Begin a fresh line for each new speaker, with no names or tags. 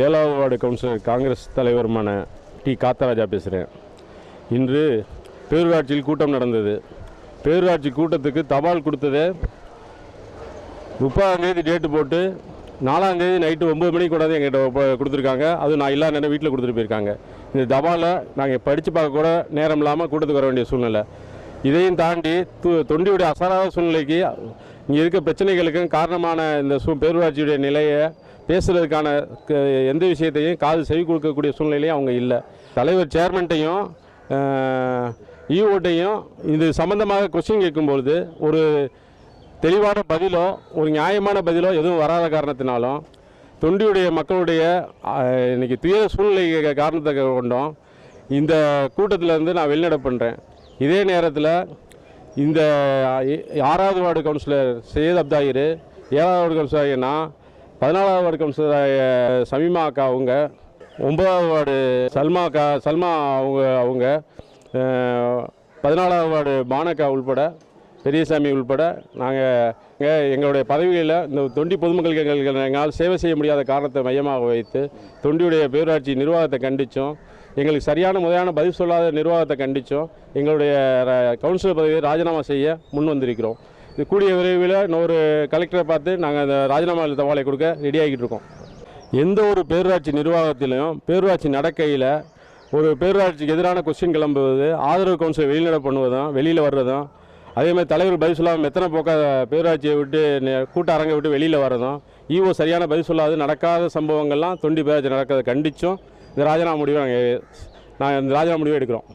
7வது ward councillor Congress தலைவருமான D காத்தராஜா பேசுகிறேன். இன்று பேரூராட்சியில் கூட்டம் நடந்தது. பேரூராட்சி கூட்டத்துக்கு தபால் கொடுத்ததே 30ஆம் தேதி டேட்டு போட்டு 4ஆம் தேதி நைட்டு 9 மணிக்கு கொண்டாந்து எங்கிட்ட கொடுத்துருக்காங்க. அது நான் இல்லாத நேரம் வீட்டில் கொடுத்துட்டு போயிருக்காங்க. இந்த தபாலை நாங்கள் படித்து பார்க்க கூட நேரம் இல்லாமல் கூட்டத்துக்கு வர வேண்டிய சூழ்நிலை. இதையும் தாண்டி தொண்டியுடைய அசாதாரண சூழ்நிலைக்கு இங்கே இருக்க பிரச்சனைகளுக்கும் காரணமான இந்த பேரூராட்சியுடைய நிலையை பேசுகிறதுக்கான எந்த விஷயத்தையும் காது செவி கொடுக்கக்கூடிய சூழ்நிலையும் அவங்க இல்லை. தலைவர் சேர்மன்ட்டையும் ஈஓட்டையும் இது சம்பந்தமாக கொஸ்டின் கேட்கும்பொழுது ஒரு தெளிவான பதிலோ ஒரு நியாயமான பதிலோ எதுவும் வராத காரணத்தினாலும் தொண்டியுடைய மக்களுடைய இன்றைக்கி துயர சூழ்நிலை காரணத்தை கொண்டோம் இந்த கூட்டத்திலேருந்து நான் வெளிநடை பண்ணுறேன். இதே நேரத்தில் இந்த 6வது வார்டு கவுன்சிலர் சையத் அப்தாயிர், 7வது வார்டு கவுன்சிலர் நான், 14வது வார்டு கவுன்சிலர் சமீமா அக்கா அவங்க, 9வது வார்டு சல்மா அவங்க 14வது வார்டு பானக்கா உள்பட பெரியசாமி உள்பட நாங்கள் எங்களுடைய பதவிகளில் இந்த தொண்டி பொதுமக்களுக்கு எங்களால் சேவை செய்ய முடியாத காரணத்தை மையமாக வைத்து தொண்டியுடைய பேரூராட்சி நிர்வாகத்தை கண்டித்தோம். எங்களுக்கு சரியான முறையான பதில் சொல்லாத நிர்வாகத்தை கண்டித்தோம். எங்களுடைய கவுன்சிலர் பதவியை ராஜினாமா செய்ய முன் வந்திருக்கிறோம். இது கூடிய விரைவில் இன்னொரு கலெக்டரை பார்த்து நாங்கள் அந்த ராஜினாமா தபாலை கொடுக்க ரெடியாகிட்டு இருக்கோம். எந்த ஒரு பேரூராட்சி நிர்வாகத்திலையும் பேரூராட்சி நடக்கையில் ஒரு பேரூராட்சிக்கு எதிரான கொஸ்டின் கிளம்புவது, ஆதரவு கவுன்சிலர் வெளிநடை பண்ணுவதும் வெளியில் வர்றதும், அதேமாதிரி தலைவர் பதில் சொல்லாமல் எத்தனை போக்க பேரூராட்சியை விட்டு கூட்ட அரங்கை விட்டு வெளியில் வர்றதும், ஈஓ சரியான பதில் சொல்லாது நடக்காத சம்பவங்கள்லாம் தொண்டி பேரூராட்சி நடக்கிறத கண்டித்தும் இந்த ராஜினாமா முடிவை நாங்கள் இந்த ராஜினாமா முடிவை எடுக்கிறோம்.